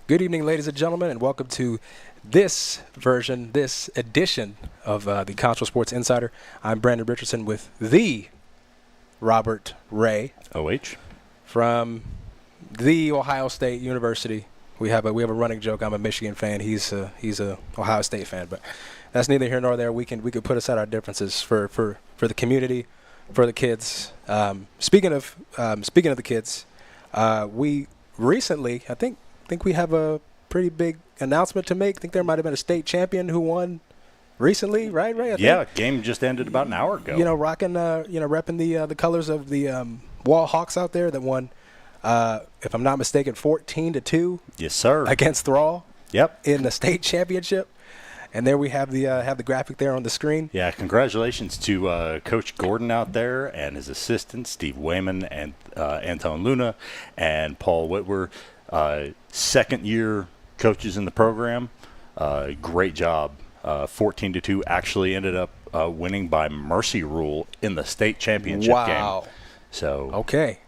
Good evening, ladies and gentlemen, and welcome to this edition of the Concho Sports Insider. I'm Brandon Richardson with the Robert Ray OH from the Ohio State University. We have a running joke. I'm a Michigan fan. He's a Ohio State fan, but that's neither here nor there. We could put aside our differences for the community, for the kids. Speaking of the kids, we recently I think we have a pretty big announcement to make. I think there might have been a state champion who won recently, right? Ray? Yeah, game just ended about an hour ago. Repping the colors of the Wall Hawks out there that won, if I'm not mistaken, 14-2. Yes, sir. Against Thrall. Yep. In the state championship. And there we have the graphic there on the screen. Yeah, congratulations to Coach Gordon out there and his assistants, Steve Wayman and Anton Luna and Paul Whitwer. Second-year coaches in the program. Great job. 14-2 actually ended up winning by mercy rule in the state championship game. So okay.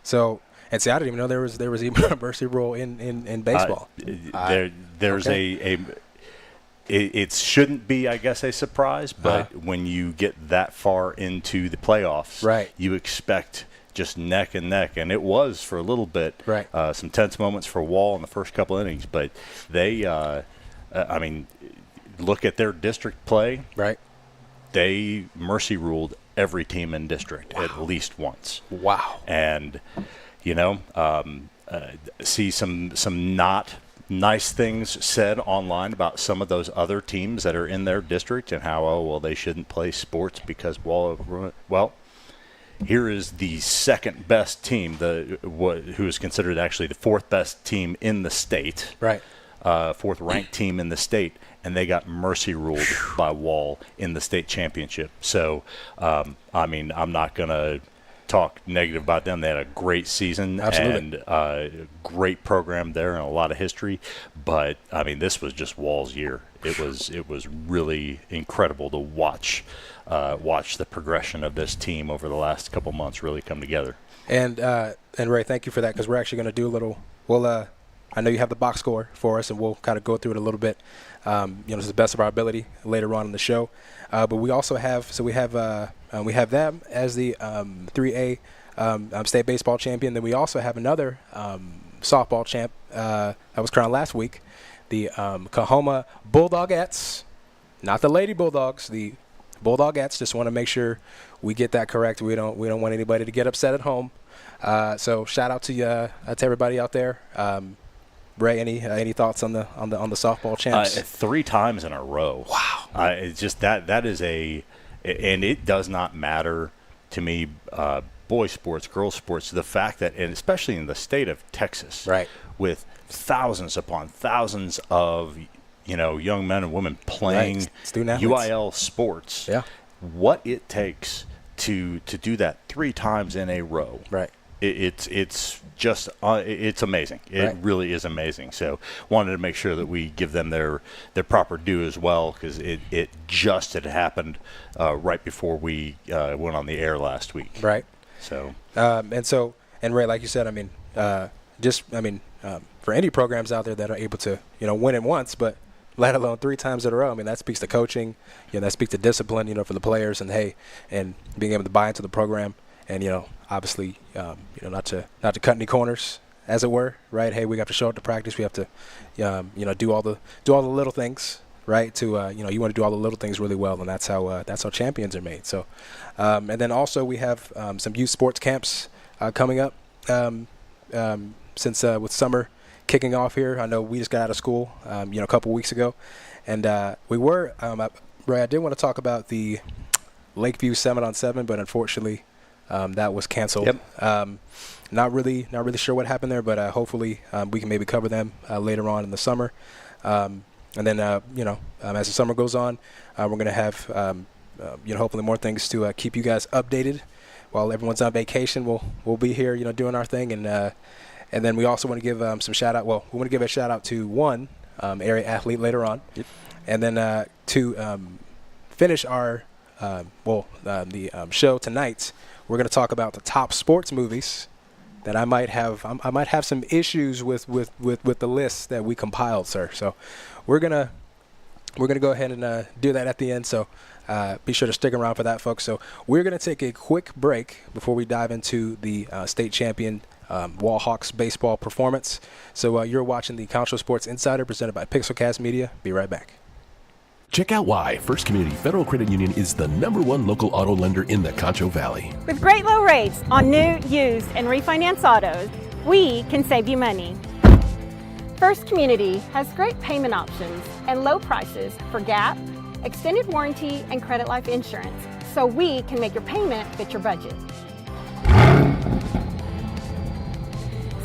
So I didn't even know there was even a mercy rule in baseball. There's okay. It shouldn't be, I guess, a surprise, but when you get that far into the playoffs, right, you expect just neck and neck, and it was for a little bit. Right. Some tense moments for Wall in the first couple innings, but they, look at their district play. Right. They mercy ruled every team in district at least once. Wow. And, see some not nice things said online about some of those other teams that are in their district and how, they shouldn't play sports because well, here is the second best team, who is considered actually the fourth best team in the state, right? Fourth ranked team in the state, and they got mercy ruled by Wall in the state championship. So, I'm not gonna talk negative about them. They had a great season. Absolutely. And a great program there and a lot of history. But this was just Wall's year. It was really incredible to watch the progression of this team over the last couple months really come together. And Ray, thank you for that, because we're actually going to do a little. Well, I know you have the box score for us, and we'll kind of go through it a little bit. To the best of our ability later on in the show. But we also have we have them as the 3A state baseball champion. Then we also have another softball champ that was crowned last week, the Coahoma Bulldogettes, not the Lady Bulldogs, the Bulldogettes. Just want to make sure we get that correct. We don't want anybody to get upset at home. So shout out to to everybody out there. Ray, any thoughts on the softball champs? 3 times in a row. Wow. It's just that is and it does not matter to me, boys sports, girls sports, the fact that, and especially in the state of Texas, right, with thousands upon thousands of young men and women playing UIL sports, what it takes to do that 3 times in a row, right. It's just it's amazing. It really is amazing. So wanted to make sure that we give them their proper due as well, because it just had happened right before we went on the air last week. Right. So and Ray, like you said, for any programs out there that are able to win it once, but let alone 3 times in a row, that speaks to coaching. That speaks to discipline. For the players, and being able to buy into the program. And obviously, not to cut any corners, as it were, right? Hey, we have to show up to practice. We have to, do all the little things, right? To you want to do all the little things really well, and that's how champions are made. So, and then also we have some youth sports camps coming up. Since with summer kicking off here, I know we just got out of school, a couple weeks ago, and we were. Ray, I did want to talk about the Lakeview 7-on-7, but unfortunately. That was canceled. Yep. Not really sure what happened there, but hopefully we can maybe cover them later on in the summer. And then as the summer goes on, we're going to have hopefully more things to keep you guys updated while everyone's on vacation. We'll be here doing our thing, and then we also want to give some shout out. Well, we want to give a shout out to one area athlete later on, and then to finish our show tonight. We're going to talk about the top sports movies that I might have some issues with the list that we compiled, sir. So we're gonna go ahead and do that at the end. So be sure to stick around for that, folks. So we're gonna take a quick break before we dive into the state champion Wall Hawks baseball performance. So you're watching the Concho Sports Insider presented by Pixelcast Media. Be right back. Check out why First Community Federal Credit Union is the #1 local auto lender in the Concho Valley. With great low rates on new, used, and refinance autos, we can save you money. First Community has great payment options and low prices for GAP, extended warranty, and credit life insurance, so we can make your payment fit your budget.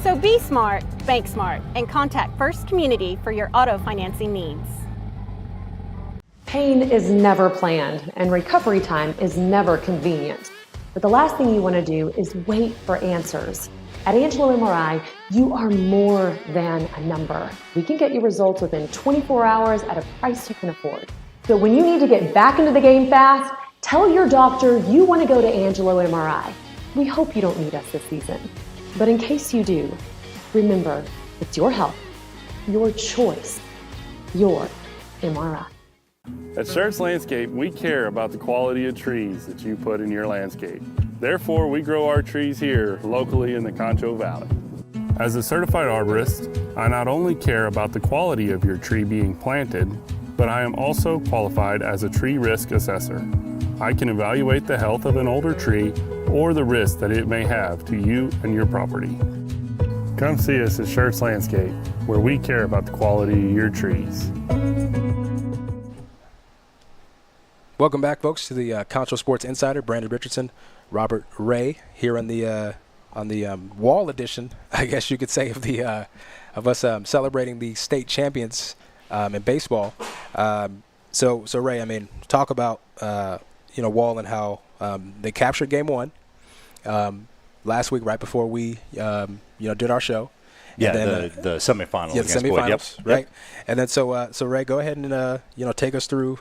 So be smart, bank smart, and contact First Community for your auto financing needs. Pain is never planned, and recovery time is never convenient. But the last thing you want to do is wait for answers. At Angelo MRI, you are more than a number. We can get you results within 24 hours at a price you can afford. So when you need to get back into the game fast, tell your doctor you want to go to Angelo MRI. We hope you don't need us this season. But in case you do, remember, it's your health, your choice, your MRI. At Schertz Landscape, we care about the quality of trees that you put in your landscape. Therefore, we grow our trees here locally in the Concho Valley. As a certified arborist, I not only care about the quality of your tree being planted, but I am also qualified as a tree risk assessor. I can evaluate the health of an older tree or the risk that it may have to you and your property. Come see us at Schertz Landscape, where we care about the quality of your trees. Welcome back, folks, to the Concho Sports Insider. Brandon Richardson, Robert Ray, here on the Wall edition, I guess you could say, of us celebrating the state champions in baseball. So Ray, I mean, talk about Wall and how they captured Game 1 last week, right before we did our show. Yeah, and then, the semifinals. Yeah, the against Boyd. semifinals, Yep. right? Yep. And then so Ray, go ahead and take us through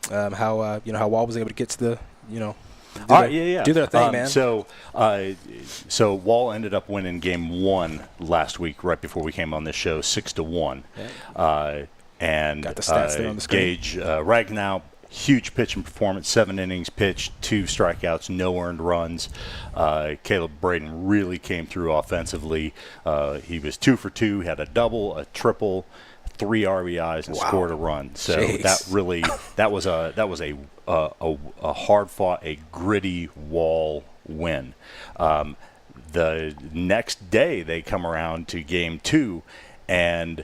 how Wall was able to get to the do their thing, man. So Wall ended up winning Game 1 last week, right before we came on this show, 6-1. Yeah. And got the stats there on the screen. Gage Ragnow, huge pitching performance, 7 innings pitched, 2 strikeouts, no earned runs. Caleb Braden really came through offensively. He was 2 for 2, had a double, a triple, 3 RBIs, and scored a run. So that was a hard fought, a gritty Wall win. The next day they come around to Game 2, and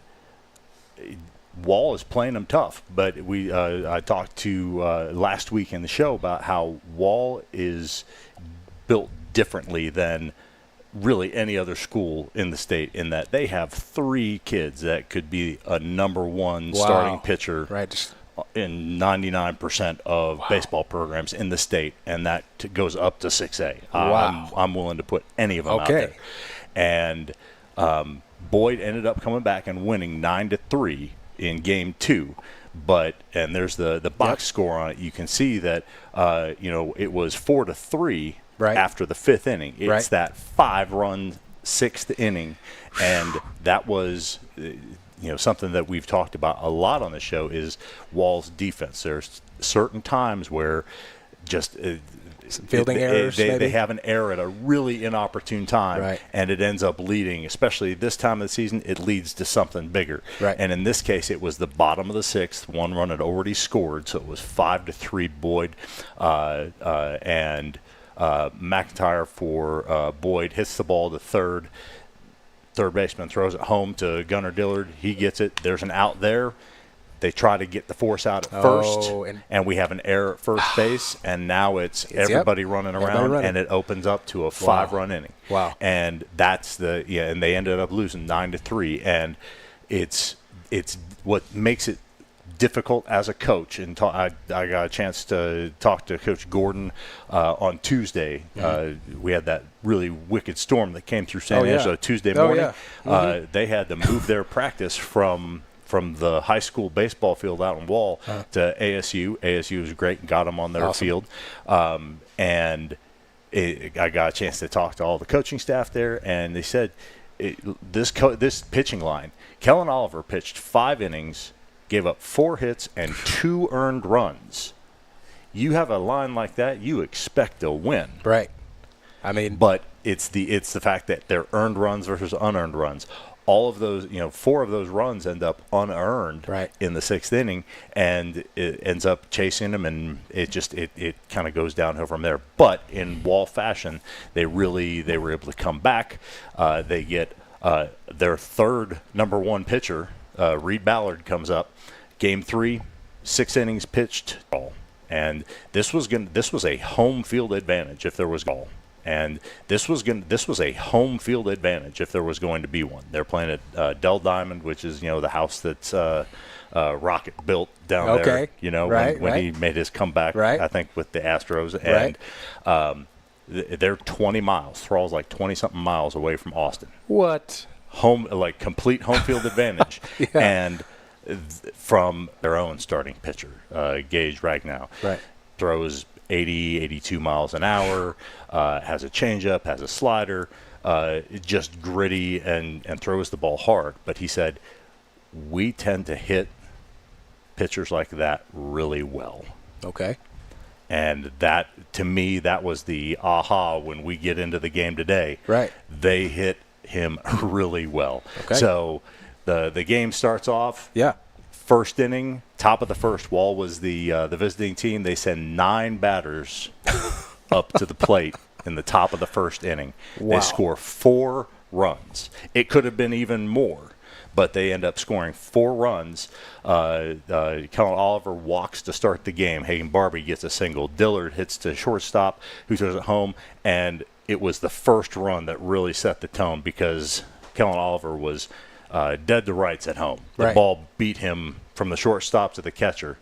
Wall is playing them tough. But I talked to last week in the show about how Wall is built differently than really any other school in the state, in that they have 3 kids that could be a #1 starting pitcher in 99% of baseball programs in the state, and that goes up to 6A. I'm willing to put any of them out there. And Boyd ended up coming back and winning 9-3 in Game 2. And there's the box score on it. You can see that it was 4-3 after the 5th inning. It's that 5-run 6th inning, and that was something that we've talked about a lot on the show is Wall's defense. There's certain times where just some fielding errors. They have an error at a really inopportune time, and it ends up leading, especially this time of the season, it leads to something bigger. And in this case, it was the bottom of the 6th. 1 run had already scored, so it was 5-3 Boyd. And McIntyre for Boyd hits the ball to third. Third baseman throws it home to Gunnar Dillard. He gets it. There's an out there. They try to get the force out at first, and we have an error at first base, and now it's everybody running around, and it opens up to a 5-run inning. And that's and they ended up losing 9-3, and it's what makes it difficult as a coach. And I got a chance to talk to Coach Gordon on Tuesday. We had that really wicked storm that came through San Angelo Tuesday morning. They had to move their practice from the high school baseball field out in Wall to ASU. ASU was great and got them on their field. And I got a chance to talk to all the coaching staff there, and they said this pitching line, Kellen Oliver pitched 5 innings, gave up 4 hits and 2 earned runs. You have a line like that, you expect to win. Right. I mean, but it's the fact that they're earned runs versus unearned runs. All of those, 4 of those runs end up unearned in the 6th inning, and it ends up chasing them, and it kind of goes downhill from there. But in Wall fashion, they were able to come back. They get their 3rd number 1 pitcher, Reed Ballard, comes up. Game 3, 6 innings pitched, and this was a home field advantage if there was ball. And this was a home field advantage if there was going to be one. They're playing at Dell Diamond, which is the house that's Rocket built down there. When he made his comeback, I think with the Astros, and they're 20 miles. Thrall's like 20-something miles away from Austin. What? Complete home field advantage, and from their own starting pitcher, Gage Ragnow, throws 80, 82 miles an hour, has a changeup, has a slider, just gritty and throws the ball hard. But he said, we tend to hit pitchers like that really well. Okay. And that, to me, that was the aha when we get into the game today. Right. They hit him really well. Okay. So the game starts off. Yeah. First inning, top of the first. Wall was the visiting team. They send 9 batters up to the plate in the top of the first inning. Wow. They score 4 runs. It could have been even more, but they end up scoring 4 runs. Kellen Oliver walks to start the game. Hagen Barbie gets a single. Dillard hits to shortstop, who throws it home, and it was the first run that really set the tone because Kellen Oliver was dead to rights at home. The ball beat him from the shortstop to the catcher.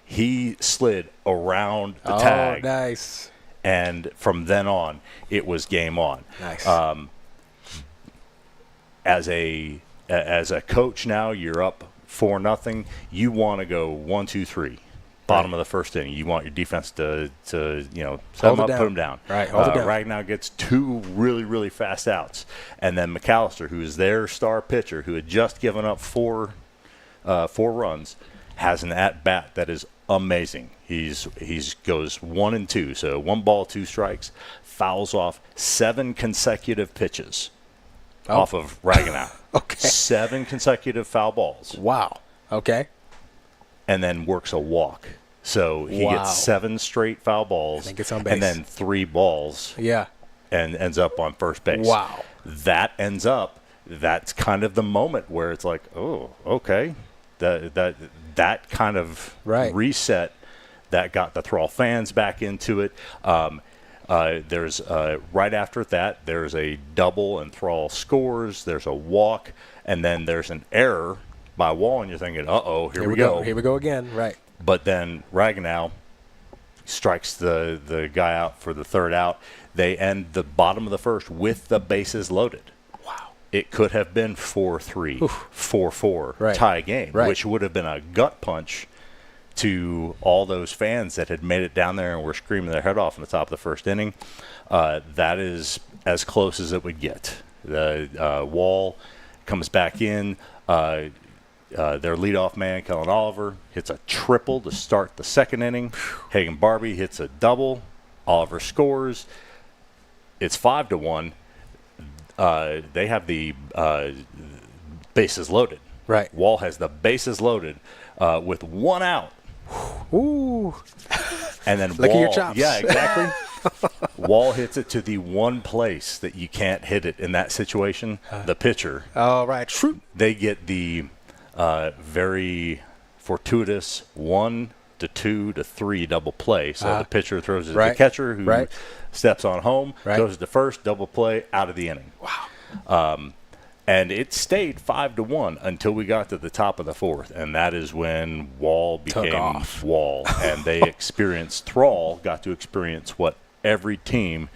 He slid around the tag. Oh, nice. And from then on, it was game on. Nice. As a coach now, you're up 4-0. You want to go 1, 2, 3. Bottom of the first inning. You want your defense to set them up, put them down. Right, hold it down. Ragnow gets 2 really, really fast outs. And then McAllister, who is their star pitcher, who had just given up 4 runs, has an at-bat that is amazing. He's goes 1 and 2, so 1 ball, 2 strikes, fouls off 7 consecutive pitches off of Ragnow. Okay. 7 consecutive foul balls. Wow. Okay. And then works a walk. So he gets 7 straight foul balls and gets on base. And then 3 balls. Yeah. And ends up on first base. Wow. That's kind of the moment where it's like, oh, okay. That kind of reset that got the Thrall fans back into it. There's right after that, there's a double and Thrall scores. There's a walk, and then there's an error by Wall, and you're thinking, uh-oh, here we go. Here we go again, right. But then Ragnow strikes the guy out for the 3rd out. They end the bottom of the first with the bases loaded. Wow. It could have been 4-3, 4-4 tie game, which would have been a gut punch to all those fans that had made it down there and were screaming their head off in the top of the first inning. That is as close as it would get. The Wall comes back in. Their leadoff man, Kellen Oliver, hits a triple to start the 2nd inning. Hagen Barbie hits a double. Oliver scores. It's 5-1. They have the bases loaded. Right. Wall has the bases loaded with 1 out. Ooh. And then Look Wall, at your chops. Yeah, exactly. Wall hits it to the one place that you can't hit it in that situation, the pitcher. Oh, right. True. They get the very fortuitous 1 to 2 to 3 double play. So the pitcher throws it to the catcher, who steps on home, goes to first, double play, out of the inning. Wow. And it stayed 5-1 until we got to the top of the 4th, and that is when Wall became Wall, and they experienced. Thrall got to experience what every team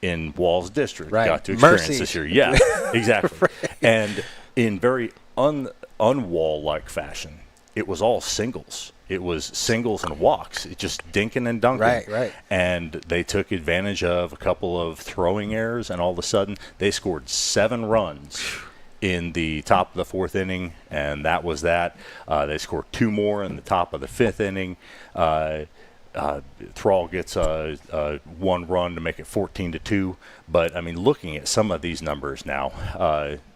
in Wall's district got to experience this year. Yeah, exactly. And in very un-Wall-like fashion, it was all singles. It was singles and walks. It just dinking and dunking. Right. And they took advantage of a couple of throwing errors, and all of a sudden they scored 7 runs in the top of the 4th inning, and that was that. They scored 2 more in the top of the 5th inning. Thrall gets 1 run to make it 14-2. But, I mean, looking at some of these numbers now,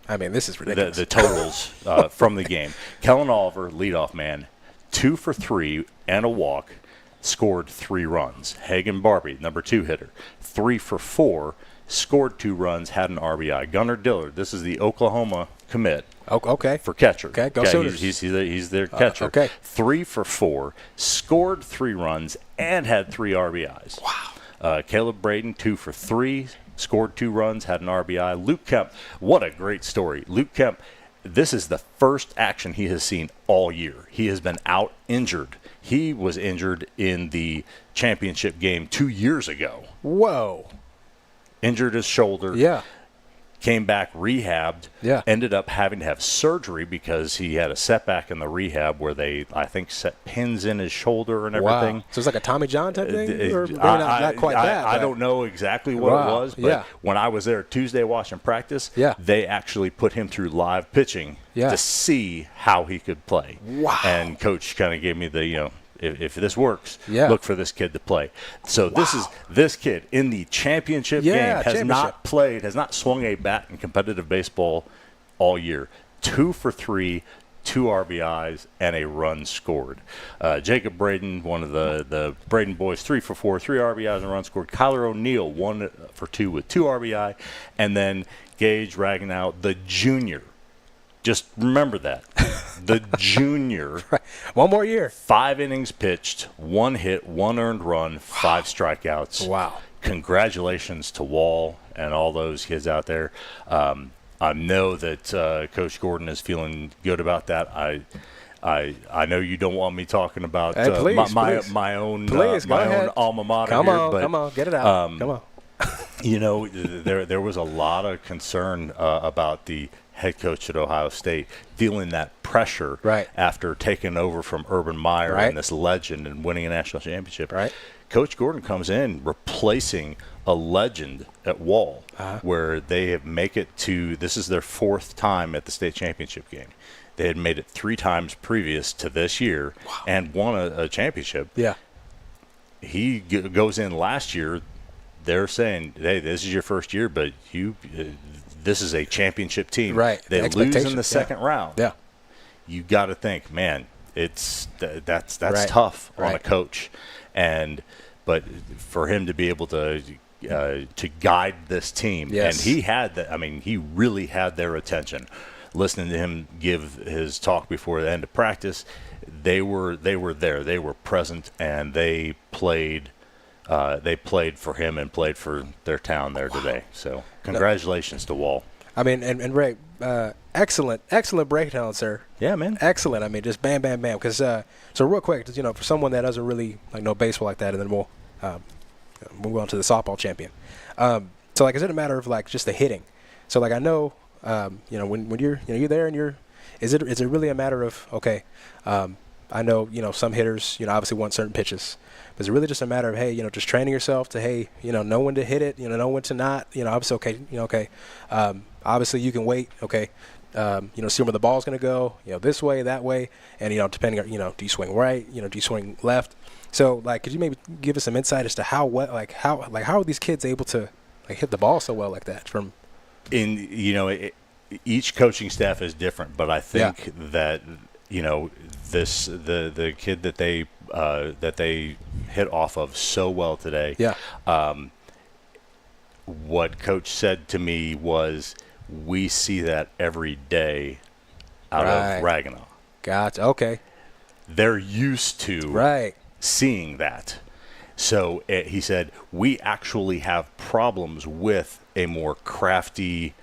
this is ridiculous. The totals from the game. Kellen Oliver, leadoff man, 2 for 3 and a walk, scored 3 runs. Hagen Barbie, number 2 hitter, 3 for 4, scored 2 runs, had an RBI. Gunnar Dillard, this is the Oklahoma commit. Okay. For catcher. Okay, go Sooners. He's their catcher. Okay. 3 for 4, scored 3 runs, and had 3 RBIs. Wow. Caleb Braden, 2 for 3, scored 2 runs, had an RBI. Luke Kemp, what a great story. Luke Kemp, this is the first action he has seen all year. He has been out injured. He was injured in the championship game 2 years ago. Whoa. Injured his shoulder. Yeah. Came back, rehabbed, Yeah. ended up having to have surgery because he had a setback in the rehab where they, I think, set pins in his shoulder and everything. Wow. So it's like a Tommy John type thing? Or maybe not quite that. I don't know exactly what it was, but when I was there Tuesday watching practice, they actually put him through live pitching to see how he could play. Wow. And Coach kind of gave me the, if this works, look for this kid to play. So this kid in the championship game has not swung a bat in competitive baseball all year. 2 for 3, 2 RBIs, and a run scored. Jacob Braden, one of the Braden boys, 3 for 4, 3 RBIs and a run scored. Kyler O'Neill, 1 for 2 with 2 RBI. And then Gage Ragnow, the junior. Just remember that. The junior. Right. 1 more year. 5 innings pitched, 1 hit, 1 earned run, 5 strikeouts. Wow. Congratulations to Wall and all those kids out there. I know that Coach Gordon is feeling good about that. I know you don't want me talking about my own alma mater. Come here, on, get it out. Come on. There was a lot of concern about the head coach at Ohio State feeling that pressure after taking over from Urban Meyer and this legend and winning a national championship. Right. Coach Gordon comes in replacing a legend at Wall, where they have make it to, this is their 4th time at the state championship game. They had made it 3 times previous to this year and won a championship. Yeah. He goes in last year. They're saying, hey, this is your first year, but this is a championship team. Right. They lose in the second round. Yeah. You got to think, man, that's tough on a coach, but for him to be able to guide this team, and he had that. I mean, he really had their attention. Listening to him give his talk before the end of practice, they were there. They were present, and they played. They played for him and played for their town there today. So congratulations to Wall. I mean, and Ray, excellent breakdown, sir. Yeah, man. Excellent. I mean, just bam, bam, bam. Because so real quick, just, for someone that doesn't really know baseball like that, and then we'll move on to the softball champion. So is it a matter of just the hitting? So I know, when you're there and is it really a matter of I know some hitters obviously want certain pitches. Is it really just a matter of, hey, just training yourself to, know when to hit it, know when to not, obviously, obviously you can wait, see where the ball's going to go, this way, that way, and, depending on, do you swing right, do you swing left? So, could you maybe give us some insight as to how are these kids able to, hit the ball so well like that from? Each coaching staff is different, but I think that, the kid that they hit off of so well today. Yeah. What Coach said to me was, we see that every day out of Ragnow. Gotcha. Okay. They're used to seeing that. So he said, we actually have problems with a more crafty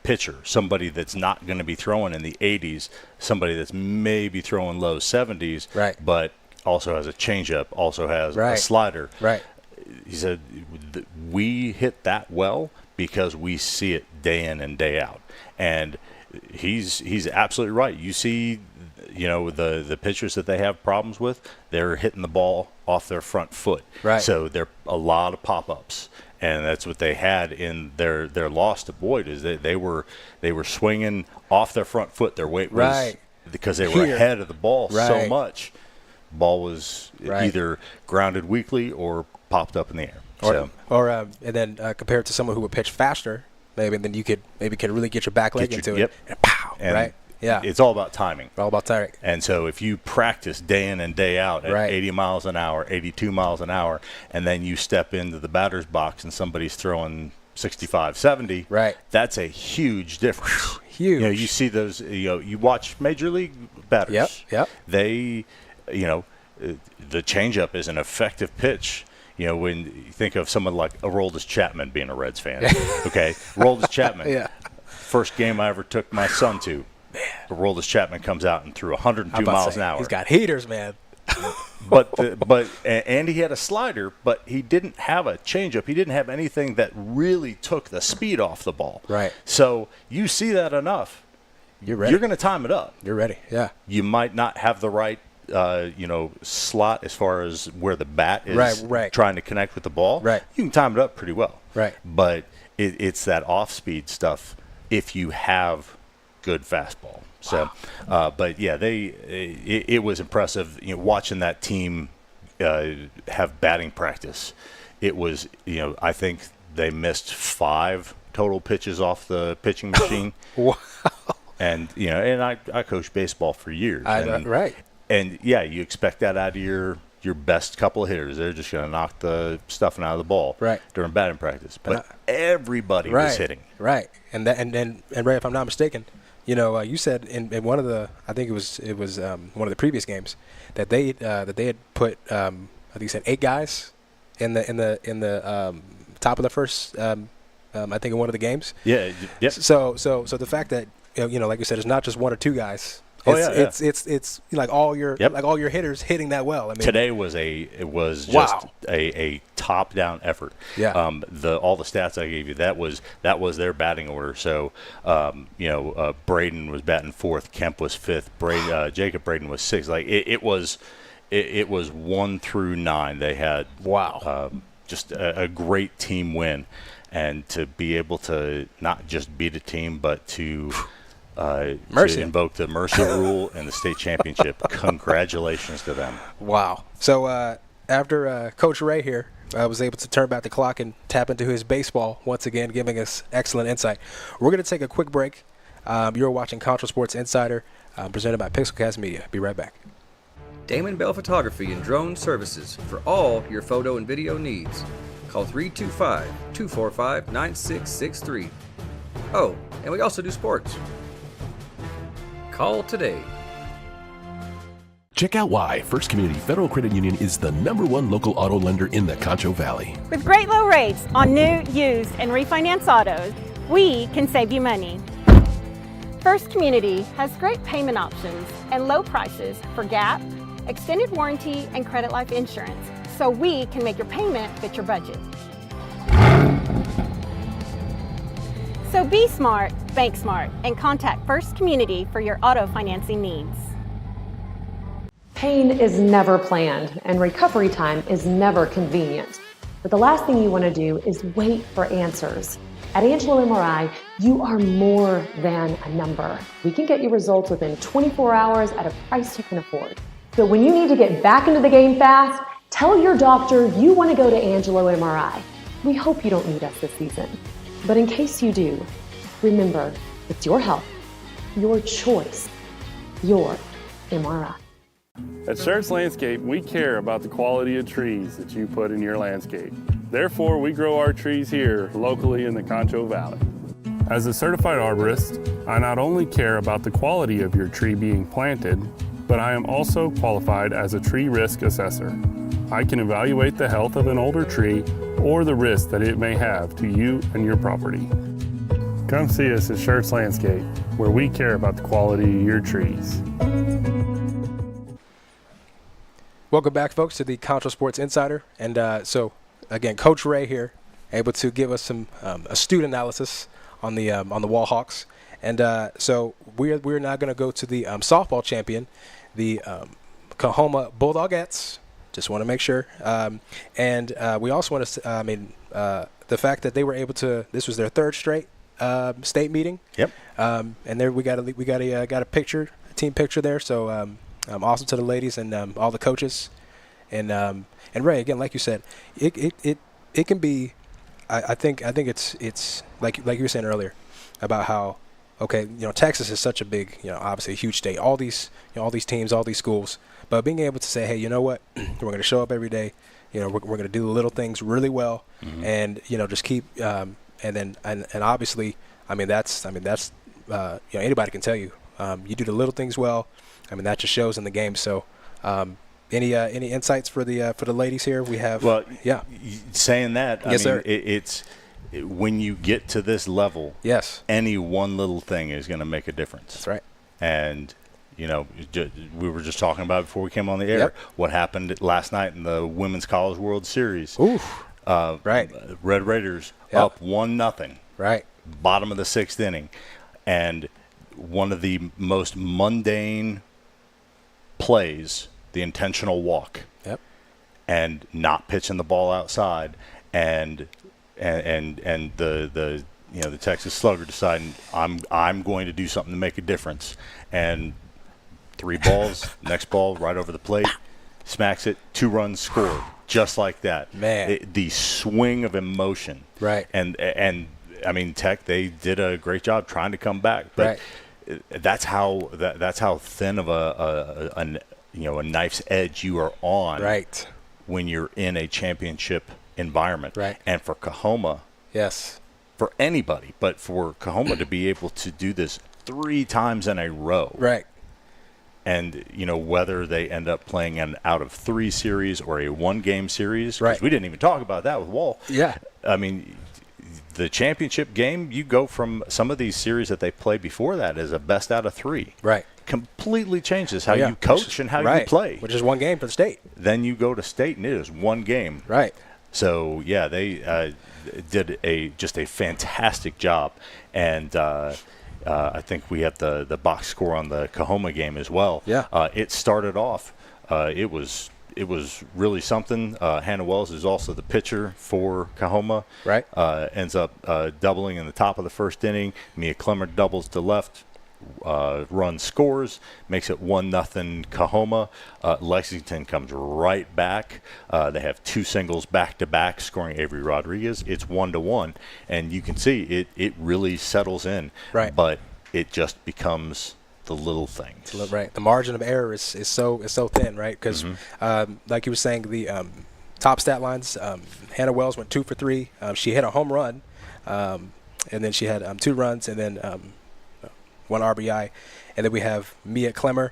pitcher, somebody that's not going to be throwing in the 80s, somebody that's maybe throwing low 70s, but also has a changeup, also has a slider. Right. He said, we hit that well because we see it day in and day out. And he's absolutely right. You see, the pitchers that they have problems with, they're hitting the ball off their front foot. Right. So they're a lot of pop-ups. And that's what they had in their loss to Boyd, is that they were swinging off their front foot. Their weight was Right. because they were ahead of the ball so Right. much. Ball was either grounded weakly or popped up in the air. And then compared to someone who would pitch faster, maybe then you could really get your back leg into it. And pow, and right? Yeah. It's all about timing. All about timing. And so if you practice day in and day out at 80 miles an hour, 82 miles an hour, and then you step into the batter's box and somebody's throwing 65, 70, that's a huge difference. Huge. You see those, you watch Major League batters. Yep. They, the changeup is an effective pitch. When you think of someone like Aroldis Chapman being a Reds fan. Okay, Aroldis Chapman. First game I ever took my son to. Aroldis Chapman comes out and threw 102 miles an hour. He's got heaters, man. And he had a slider, but he didn't have a changeup. He didn't have anything that really took the speed off the ball. Right. So you see that enough, you're ready. You're going to time it up. You're ready. Yeah. You might not have the right, slot as far as where the bat is trying to connect with the ball. Right. You can time it up pretty well. Right. But it's that off-speed stuff if you have good fastball. So, but yeah, it was impressive. Watching that team have batting practice. It was, I think they missed 5 total pitches off the pitching machine. Wow. And and I coached baseball for years. And yeah, you expect that out of your best couple of hitters. They're just going to knock the stuffing out of the ball during batting practice. But everybody was hitting. Right. And Ray, if I'm not mistaken, you said in one of the, I think it was one of the previous games that they had put I think you said 8 guys in the top of the first I think in one of the games. Yeah. Yep. So the fact that like you said, it's not just 1 or 2 guys. It's like all your hitters hitting that well. I mean, today was just a top down effort. Yeah. All the stats I gave you, that was their batting order. So Braden was batting 4th, Kemp was 5th, Jacob Braden was 6th. Like it was 1 through 9. They had just a great team win, and to be able to not just beat a team but to invoke the Mercy rule and the state championship. Congratulations to them. Wow. So after Coach Ray here was able to turn back the clock and tap into his baseball once again, giving us excellent insight, we're going to take a quick break. You're watching Concho Sports Insider, presented by Pixelcast Media. Be right back. Damon Bell Photography and Drone Services for all your photo and video needs. Call 325-245-9663. Oh, and we also do sports. Call today. Check out why First Community Federal Credit Union is the #1 local auto lender in the Concho Valley. With great low rates on new, used, and refinance autos, we can save you money. First Community has great payment options and low prices for GAP, extended warranty, and credit life insurance, so we can make your payment fit your budget. So be smart, bank smart, and contact First Community for your auto financing needs. Pain is never planned, and recovery time is never convenient. But the last thing you want to do is wait for answers. At Angelo MRI, you are more than a number. We can get you results within 24 hours at a price you can afford. So when you need to get back into the game fast, tell your doctor you want to go to Angelo MRI. We hope you don't need us this season. But in case you do, remember, it's your health, your choice, your MRI. At Schertz Landscape, we care about the quality of trees that you put in your landscape. Therefore, we grow our trees here locally in the Concho Valley. As a certified arborist, I not only care about the quality of your tree being planted, but I am also qualified as a tree risk assessor. I can evaluate the health of an older tree or the risk that it may have to you and your property. Come see us at Schertz Landscape, where we care about the quality of your trees. Welcome back, folks, to the Concho Sports Insider. And so, again, Coach Ray here, able to give us some astute analysis on the Wall Hawks. And so we're now going to go to the softball champion, the Coahoma Bulldogettes. Just want to make sure. And we also want to, the fact that they were able to, this was their third straight state meeting. Yep. And there we got a picture, a team picture there. So awesome to the ladies and all the coaches. And Ray, again, like you said, it can be. I think it's like you were saying earlier about how, okay, Texas is such a big, obviously a huge state. All these teams, all these schools, but being able to say, hey, you know what, we're going to show up every day. We're going to do the little things really well, and just keep. And obviously, that's anybody can tell you, you do the little things well. That just shows in the game. So. Any insights for the ladies here? We have saying that. Yes, sir. It's when you get to this level. Yes. Any one little thing is going to make a difference. That's right. And we were just talking about before we came on the air what happened last night in the Women's College World Series. Oof. Right. Red Raiders up 1-0. Right. Bottom of the 6th inning, and one of the most mundane plays. The intentional walk, and not pitching the ball outside, and the Texas Slugger deciding I'm going to do something to make a difference, and 3 balls, next ball right over the plate, smacks it, 2 runs scored, just like that. Man, the swing of emotion, right? And Tech, they did a great job trying to come back, but that's how thin of a knife's edge you are on when you're in a championship environment. Right. And for Coahoma, for anybody, but for Coahoma to be able to do this 3 times in a row. Right. And, whether they end up playing an out of 3 series or a 1-game series, because we didn't even talk about that with Wall. Yeah. The championship game, you go from some of these series that they played before that as a best out of 3. Right. Completely changes how you coach and how you play. Which is 1 game for the state. Then you go to state and it is 1 game. Right. So they did just a fantastic job, and I think we have the box score on the Coahoma game as well. Yeah. It started off. It was really something. Hannah Wells is also the pitcher for Coahoma. Right. Ends up doubling in the top of the 1st inning. Mia Clemmer doubles to left. Run scores, makes it 1-0 Coahoma. Lexington comes right back. They have 2 singles back-to-back, scoring Avery Rodriguez. It's 1-1, and you can see it really settles in. Right. But it just becomes the little things. Right. The margin of error is so thin, right? Because like you were saying, the top stat lines, Hannah Wells went 2 for 3. She hit a home run, and then she had 2 runs, and then 1 RBI. And then we have Mia Clemmer.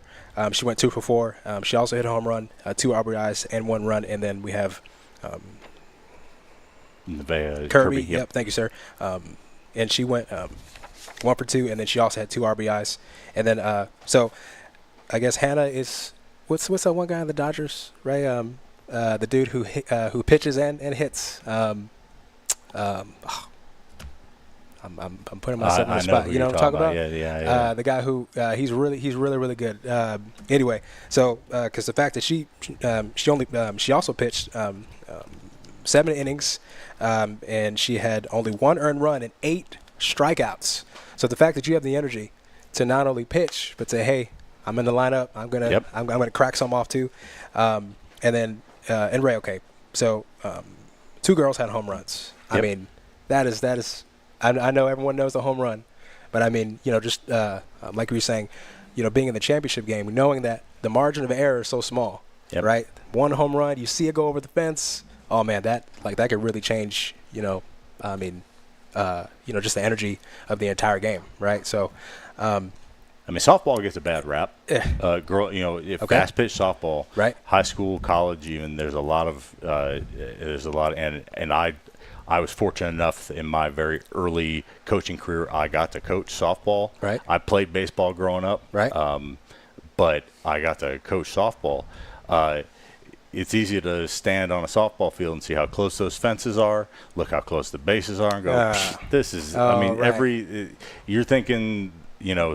She went 2 for 4. She also hit a home run, 2 RBIs and 1 run. And then we have Kirby. Yep. Thank you, sir. And she went 1 for 2, and then she also had 2 RBIs. And then so I guess Hannah is what's that one guy in the Dodgers, right? The dude who pitches and hits. I'm putting myself on the spot. You know what I'm talking about? Yeah. The guy who he's really good. Anyway, so because the fact that she also pitched 7 innings, and she had only 1 earned run and 8 strikeouts. So the fact that you have the energy to not only pitch but say, hey, I'm in the lineup. I'm gonna crack some off too, and then and Ray. Okay, so 2 girls had home runs. Yep. I mean, that is. I know everyone knows the home run, but I mean, just like we were saying, being in the championship game, knowing that the margin of error is so small, right? 1 home run, you see it go over the fence. Oh man, that could really change. Just the energy of the entire game, right? So, softball gets a bad rap. Fast pitch softball, right? High school, college, even there's a lot of and I was fortunate enough in my very early coaching career, I got to coach softball. Right. I played baseball growing up. Right. But I got to coach softball. it's easy to stand on a softball field and see how close those fences are, look how close the bases are, and go, this is, right. you're thinking,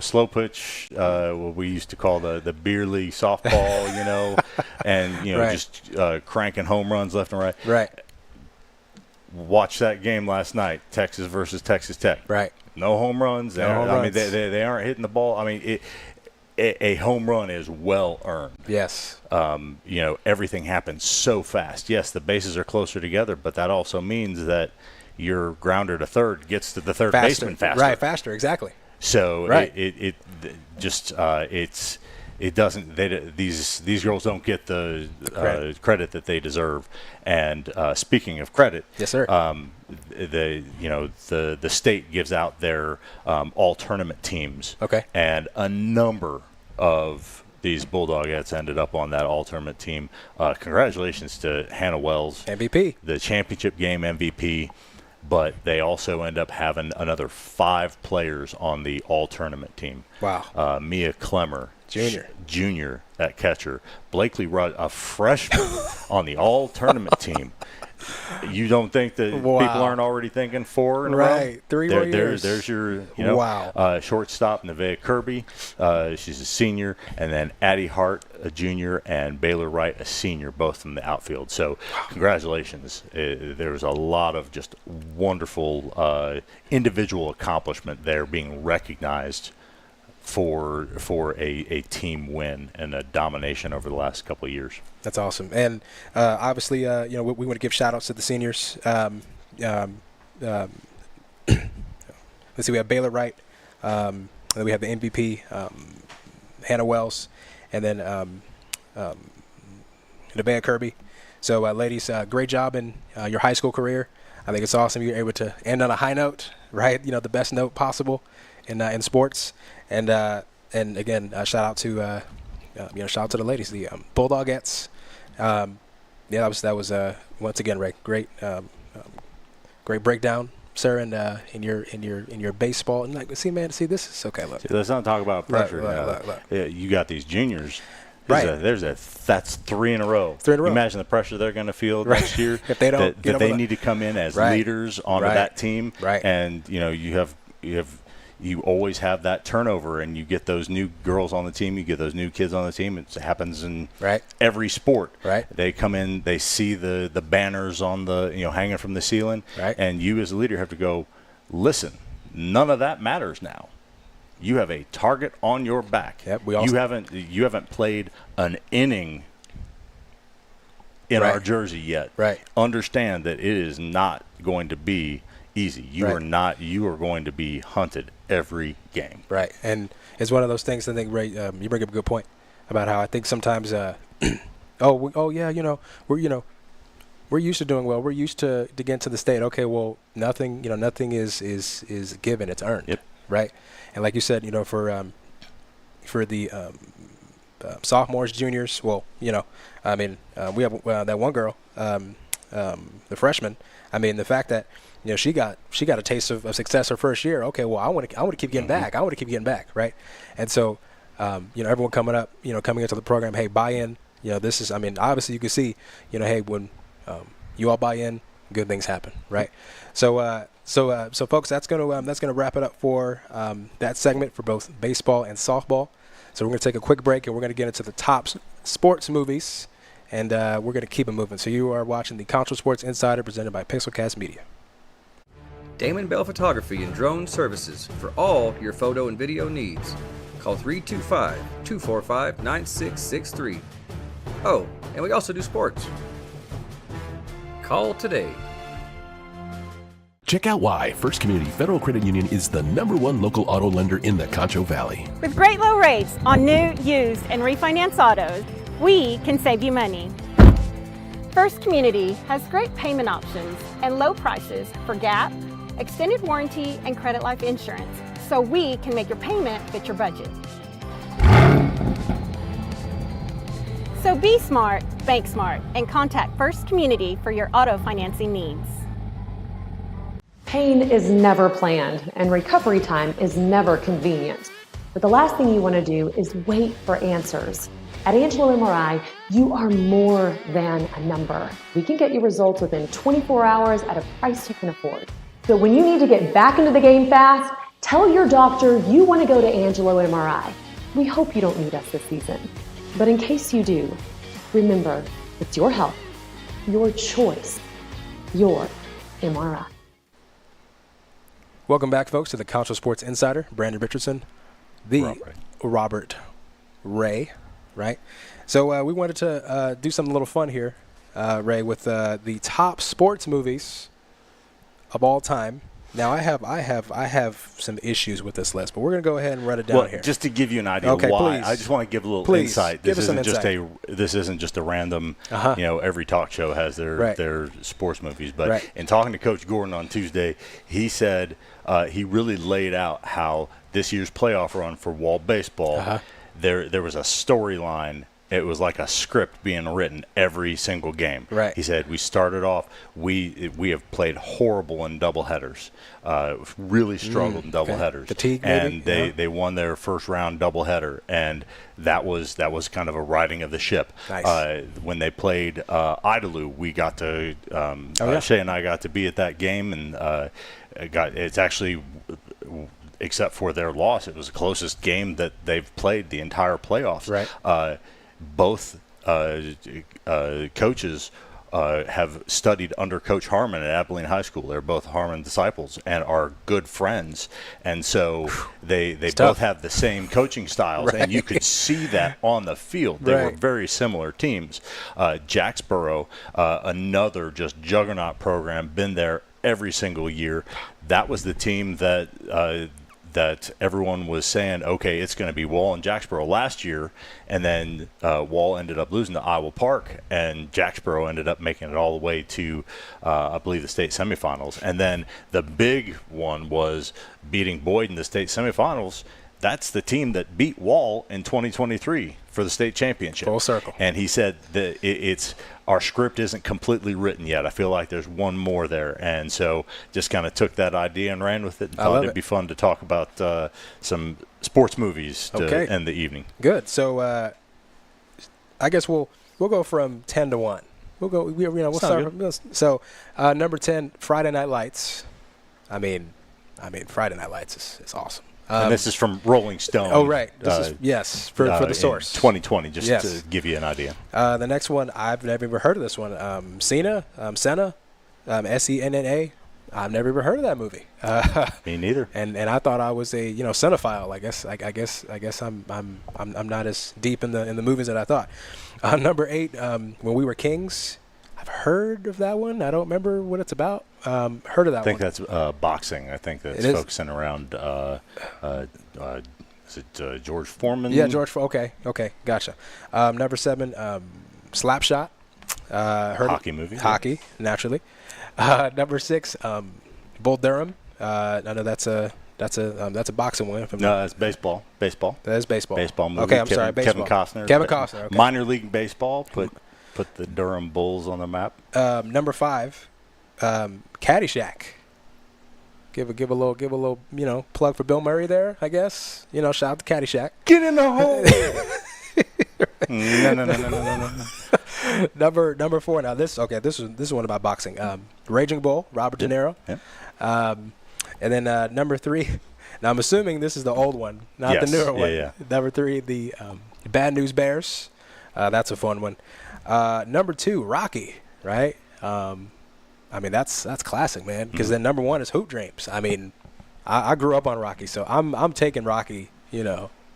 slow pitch, what we used to call the beer league softball, and, Right. just cranking home runs left and right. Right. Watch that game last night, Texas versus Texas Tech. Right. No home runs. No home runs. They aren't hitting the ball. I mean, a home run is well earned. Yes. Everything happens so fast. Yes, the bases are closer together, but that also means that your grounder to third gets to the third baseman faster. Right, faster, exactly. So Right. it doesn't. These girls don't get the credit that they deserve. And speaking of credit, Yes, sir. The state gives out their all tournament teams. Okay. And a number of these Bulldogettes ended up on that all tournament team. Congratulations to Hannah Wells, MVP. the championship game MVP. But they also end up having another 5 players on the all-tournament team. Wow. Mia Clemmer, Junior at catcher. Blakely Rudd, a freshman, on the all-tournament team. You don't think that Wow. people aren't already thinking 4 in a row? Right. 3 more years. There's your, Wow. shortstop, Nevaeh Kirby. She's a senior. And then Addie Hart, a junior, and Baylor Wright, a senior, both from the outfield. So congratulations. There was a lot of just wonderful individual accomplishment there being recognized for a team win and a domination over the last couple of years. That's awesome. And obviously, we want to give shout-outs to the seniors. Let's see, we have Baylor Wright, and then we have the MVP, Hannah Wells, and then Nevaeh Kirby. So, ladies, great job in your high school career. I think it's awesome you're able to end on a high note, right? The best note possible in sports. And again, shout out to the ladies, the Bulldogettes. That was once again, Ray, great breakdown, sir, and in your baseball. And this is okay. Look, let's not talk about pressure. Look. Yeah, you got these juniors. Right. That's 3 in a row. 3 in a row. Imagine the pressure they're going to feel next year. If they don't, that they need to come in as leaders onto that team. Right. And you always have that turnover, and you get those new girls on the team, you get those new kids on the team. It happens in every sport. Right. They come in, they see the banners on the hanging from the ceiling, and you as a leader have to go, listen, none of that matters now. You have a target on your back. Yep, you haven't played an inning in our jersey yet. Right. Understand that it is not going to be easy. You are going to be hunted every game. Right. And it's one of those things. I think, Ray, you bring up a good point about how I think sometimes, we're used to doing well. We're used to getting to the state. Okay, well, nothing is given. It's earned. Yep. Right. And like you said, for the sophomores, juniors, we have that one girl, the freshman. I mean, the fact that she got a taste of success her first year. Okay, well, I want to keep getting back. I want to keep getting back, right? And so, everyone coming into the program, hey, buy in. This is. I mean, obviously, you can see, hey, when you all buy in, good things happen, right? So, folks, that's gonna wrap it up for that segment for both baseball and softball. So we're gonna take a quick break, and we're gonna get into the top sports movies, and we're gonna keep it moving. So you are watching the Concho Sports Insider presented by Pixelcast Media. Damon Bell Photography and Drone Services for all your photo and video needs. Call 325-245-9663. Oh, and we also do sports. Call today. Check out why First Community Federal Credit Union is the #1 local auto lender in the Concho Valley. With great low rates on new, used, and refinance autos, we can save you money. First Community has great payment options and low prices for GAP, extended warranty, and credit life insurance, so we can make your payment fit your budget. So be smart, bank smart, and contact First Community for your auto financing needs. Pain is never planned, and recovery time is never convenient. But the last thing you want to do is wait for answers. At Angelo MRI, you are more than a number. We can get you results within 24 hours at a price you can afford. So when you need to get back into the game fast, tell your doctor you want to go to Angelo MRI. We hope you don't need us this season. But in case you do, remember, it's your health, your choice, your MRI. Welcome back, folks, to the Concho Sports Insider. Brandon Richardson, the Robert Ray, right? So we wanted to do something a little fun here, Ray, with the top sports movies of all time. Now I have some issues with this list, but we're gonna go ahead and run it down here. Just to give you an idea Okay, why, please. I just want to give a little Please, insight. give This us some isn't just insight. this isn't just a random. Every talk show has their sports movies. But in talking to Coach Gordon on Tuesday, he said he really laid out how this year's playoff run for Wall baseball, there was a storyline. It was like a script being written every single game. Right. He said we started off. We have played horrible in doubleheaders. Really struggled in doubleheaders. Fatigue, maybe? And they won their first round doubleheader, and that was kind of a riding of the ship. Nice. When they played Idalou, we got to Shay and I got to be at that game, and it's actually. Except for their loss, it was the closest game that they've played the entire playoffs. Right. Both coaches have studied under Coach Harmon at Abilene High School. They're both Harmon disciples and are good friends. And so they both have the same coaching styles, and you could see that on the field. They were very similar teams. Jacksboro, another just juggernaut program, been there every single year. That was the team that everyone was saying, okay, it's going to be Wall and Jacksboro last year, and then Wall ended up losing to Iowa Park, and Jacksboro ended up making it all the way to, I believe, the state semifinals. And then the big one was beating Boyd in the state semifinals. That's the team that beat Wall in 2023 for the state championship. Full circle. And he said that it's our script isn't completely written yet. I feel like there's one more there. And so just kind of took that idea and ran with it and thought it'd be fun to talk about some sports movies to end the evening. Good. So I guess we'll go from 10 to 1. We'll start from, so number 10, Friday Night Lights. I mean Friday Night Lights is awesome. And this is from Rolling Stone. Oh, right. This is for the source. 2020, just to give you an idea. The next one, I've never even heard of this one. Senna, Senna. I've never even heard of that movie. Me neither. And I thought I was a cinephile. I guess I'm not as deep in the movies that I thought. Number 8, When We Were Kings. I've heard of that one. I don't remember what it's about. Heard of that one. I think that's boxing. I think that's focusing around, is it George Foreman? Yeah, George Foreman. Okay, gotcha. Number 7, Slapshot. Hockey movie. Hockey, naturally. Number 6, Bull Durham. I know that's a boxing one. No, that's baseball. Baseball. That is baseball. Baseball movie. Okay, I'm sorry. Baseball. Kevin Costner. Okay. Minor league baseball. Put the Durham Bulls on the map. Number 5, Caddyshack. Give a little plug for Bill Murray there, I guess. Shout out to Caddyshack. Get in the hole. No. Number 4. Now this is one about boxing. Raging Bull, Robert De Niro. Yeah. And then number 3. Now I'm assuming this is the old one, not the newer one. Yeah. Number 3, the Bad News Bears. That's a fun one. Number 2, Rocky, right? That's classic, man. Because then number 1 is Hoop Dreams. I grew up on Rocky, so I'm taking Rocky,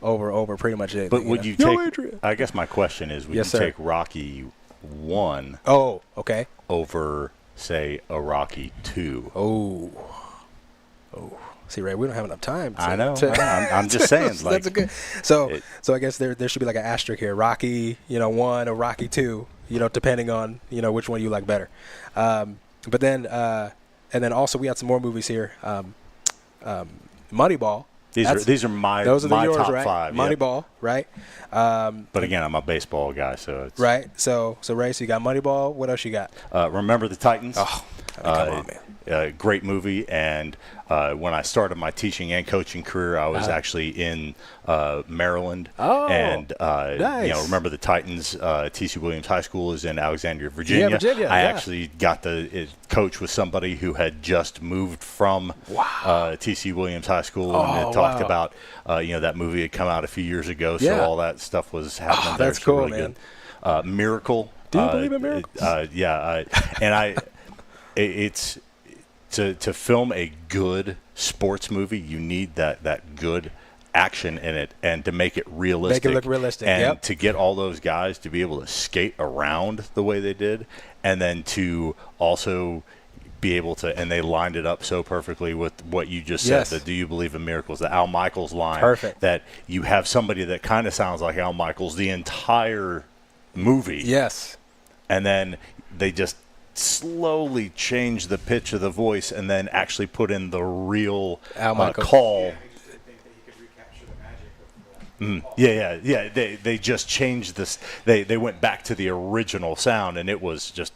over pretty much anything. But would you take? I guess my question is, would you take Rocky 1? Oh, okay. Over, say, a Rocky 2? Oh. See, Ray, we don't have enough time. I know. I'm just saying. That's a good. So I guess there should be like an asterisk here. Rocky, 1 or Rocky 2, depending on which one you like better. But then and then also we had some more movies here. Moneyball. These are my yours, top right? 5. Moneyball, right? But again, I'm a baseball guy, so it's right. So Ray, so you got Moneyball. What else you got? Remember the Titans. Oh, come on, man. great movie. And when I started my teaching and coaching career, I was actually in Maryland. Oh, and nice. remember the Titans? T.C. Williams High School is in Alexandria, Virginia. Yeah, Virginia. I actually got to coach with somebody who had just moved from T.C. Williams High School, and it talked about that movie had come out a few years ago, so all that stuff was happening there. That's cool, really man. Good. Miracle. Do you believe in miracles? It's to film a good sports movie, you need that good action in it, and to make it realistic. Make it look realistic, and to get all those guys to be able to skate around the way they did, and then to also be able to, and they lined it up so perfectly with what you just said, the do you believe in miracles, the Al Michaels line. Perfect. That you have somebody that kind of sounds like Al Michaels the entire movie. Yes. And then they just slowly change the pitch of the voice and then actually put in the real call. They just changed this. They went back to the original sound, and it was just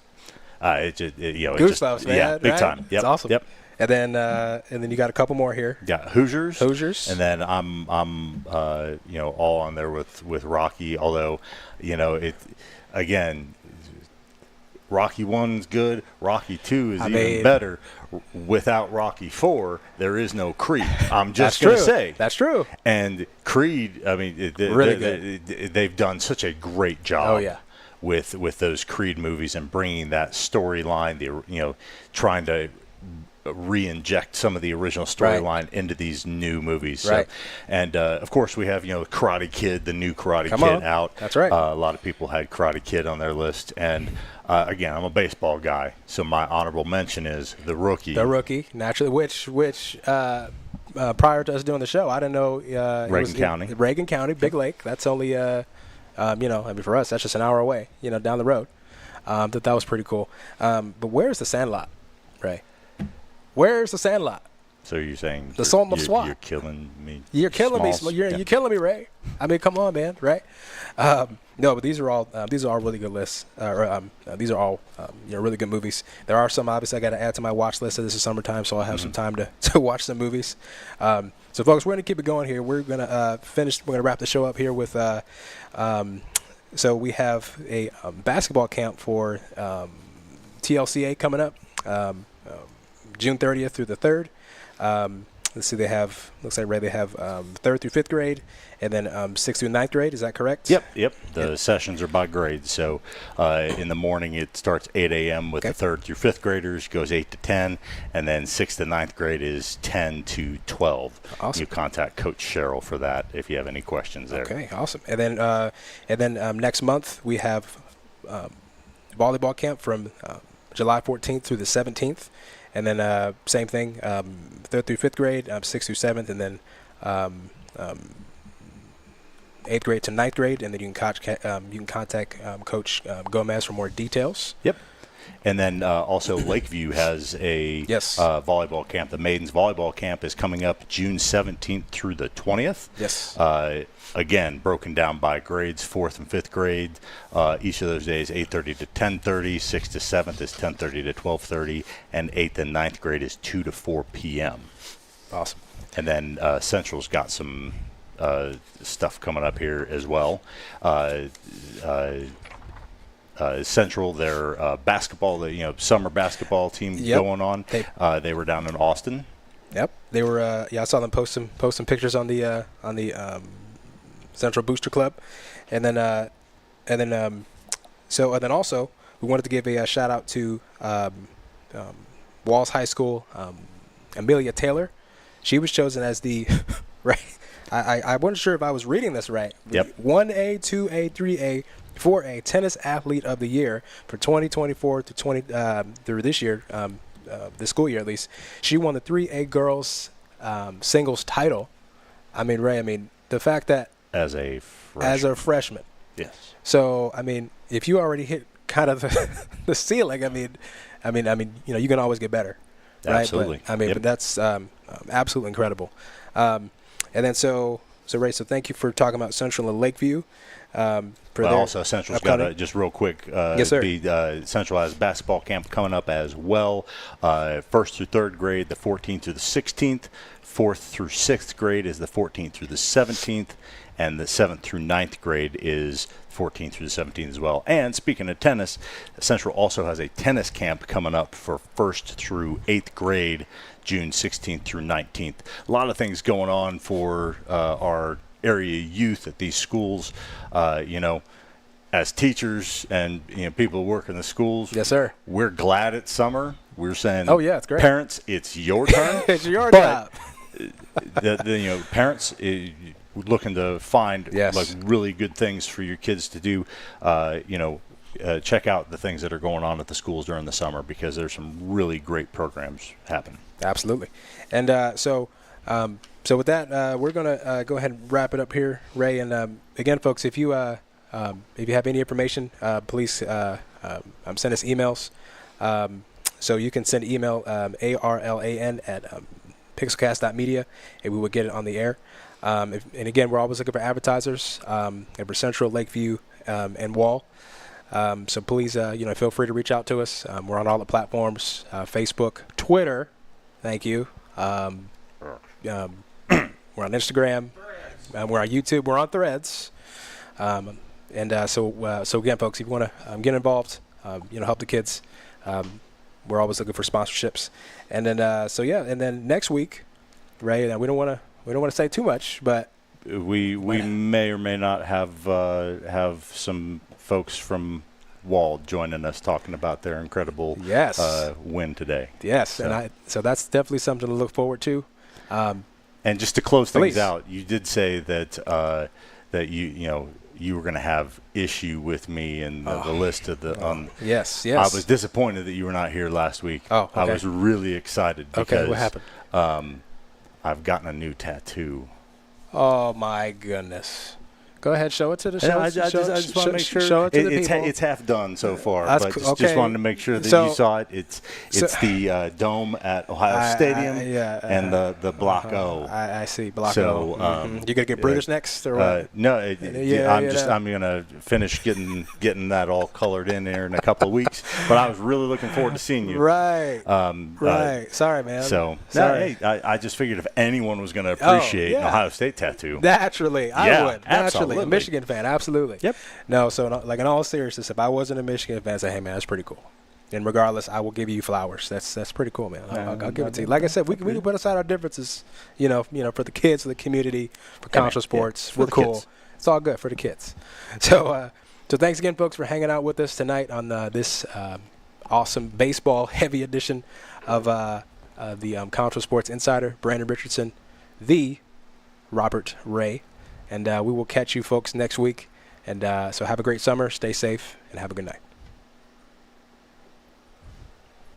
goosebumps, man. Yeah, big time. Yep. It's awesome. Yep. And then you got a couple more here. Yeah, Hoosiers. And then I'm all on there with Rocky. Although, again, Rocky 1's good. Rocky 2 is even better. Without Rocky 4, there is no Creed. I'm just going to say. That's true. And Creed, I mean, they've done such a great job. Oh, yeah. With those Creed movies and bringing that storyline, trying to re-inject some of the original storyline into these new movies. Right. So, and of course we have Karate Kid, the new Karate Kid out. That's right. A lot of people had Karate Kid on their list, and again, I'm a baseball guy, so my honorable mention is The Rookie. The Rookie, naturally, which prior to us doing the show, I didn't know Reagan County. Reagan County, Big Lake. That's only for us, that's just an hour away, down the road. That was pretty cool. But where's the Sandlot, Ray? Where's the Sandlot? So you're saying the Salt of SWAT? You're killing me. You're killing me. You're killing me, Ray. I mean, come on, man, right? No, but these are all really good lists. These are all really good movies. There are some obviously I got to add to my watch list. So this is summertime, so I'll have some time to watch some movies. So folks, we're gonna keep it going here. We're gonna finish. We're gonna wrap the show up here with. So we have a basketball camp for TLCA coming up. June 30th through the 3rd. Let's see, they have 3rd through 5th grade, and then 6th through 9th grade. Is that correct? Yep. The sessions are by grade. So in the morning it starts 8 a.m. with the 3rd through 5th graders, goes 8 to 10, and then 6th to 9th grade is 10 to 12. Awesome. You contact Coach Cheryl for that if you have any questions there. Okay, awesome. And then next month we have volleyball camp from July 14th through the 17th. And then same thing, 3rd through 5th grade, 6th through 7th, and then 8th grade to 9th grade, and then you can contact Coach Gomez for more details. Yep. And then also Lakeview has a volleyball camp. The Maidens Volleyball Camp is coming up June 17th through the 20th. Yes. Again, broken down by grades, 4th and 5th grade. Each of those days, 8:30 to 10:30. 6th to 7th is 10:30 to 12:30. And 8th and 9th grade is 2 to 4 p.m. Awesome. And then Central's got some stuff coming up here as well. Central, their basketball, summer basketball team going on. They were down in Austin. Yep, they were. I saw them post some pictures on the Central Booster Club, and then also we wanted to give a shout out to Walls High School. Amelia Taylor, she was chosen as the right. I wasn't sure if I was reading this right. Yep. 1A, 2A, 3A. 4A Tennis Athlete of the Year for 2024 to through this year, this school year at least. She won the 3A girls singles title. I mean, Ray, the fact that as a freshman. Yes. So, if you already hit kind of the ceiling, you can always get better. Right? Absolutely. But, but that's absolutely incredible. And then so Ray, so thank you for talking about Central and Lakeview. But also, Central's got to, just real quick, yes, sir. Central has basketball camp coming up as well. 1st through 3rd grade, the 14th through the 16th. 4th through 6th grade is the 14th through the 17th. And the 7th through 9th grade is 14th through the 17th as well. And speaking of tennis, Central also has a tennis camp coming up for 1st through 8th grade, June 16th through 19th. A lot of things going on for our area youth at these schools. As teachers and people who work in the schools, yes, sir. We're glad it's summer. We're saying, oh yeah, it's great. Parents, it's your turn. It's your job. Parents looking to find yes. like really good things for your kids to do. Check out the things that are going on at the schools during the summer, because there's some really great programs happening. Absolutely. And so with that, we're going to go ahead and wrap it up here, Ray. And again, folks, if you have any information, please send us emails. So you can send email ARLAN at pixelcast.media, and we will get it on the air. And again, we're always looking for advertisers for Central, Lakeview, and Wall. So please, feel free to reach out to us. We're on all the platforms: Facebook, Twitter. Thank you. We're on Instagram. We're on YouTube. We're on Threads. So again, folks, if you want to get involved, help the kids. We're always looking for sponsorships. And then, and then next week, Ray, we don't want to say too much, but we may or may not have some folks from Wall joining us talking about their incredible win today. Yes, so that's definitely something to look forward to. And just to close things out, you did say that that you were going to have issue with me and the list of the. Yes. I was disappointed that you were not here last week. Oh, okay. I was really excited because what happened? I've gotten a new tattoo. Oh my goodness! Go ahead, show it to the show. I just want to make sure show it to the people. It's half done so far, That's but okay. just wanted to make sure that you saw it. It's the dome at Ohio Stadium and the Block O. I see Block O. So you gonna get breeders next or what? No, I'm gonna finish getting that all colored in there in a couple of weeks. But I was really looking forward to seeing you. Right. Sorry, man. So sorry. I just figured if anyone was gonna appreciate an Ohio State tattoo, naturally I would. Absolutely. A Michigan fan, absolutely. Yep. No, so in all seriousness, if I wasn't a Michigan fan, I'd say, hey man, that's pretty cool. And regardless, I will give you flowers. That's pretty cool, man. I'll give it to you. Like I said, we can put aside our differences. For the kids, for the community, for Concho Sports, we're cool. Kids. It's all good for the kids. So thanks again, folks, for hanging out with us tonight on this awesome baseball heavy edition of the Concho Sports Insider. Brandon Richardson, the Robert Ray. And we will catch you folks next week. And so have a great summer, stay safe, and have a good night.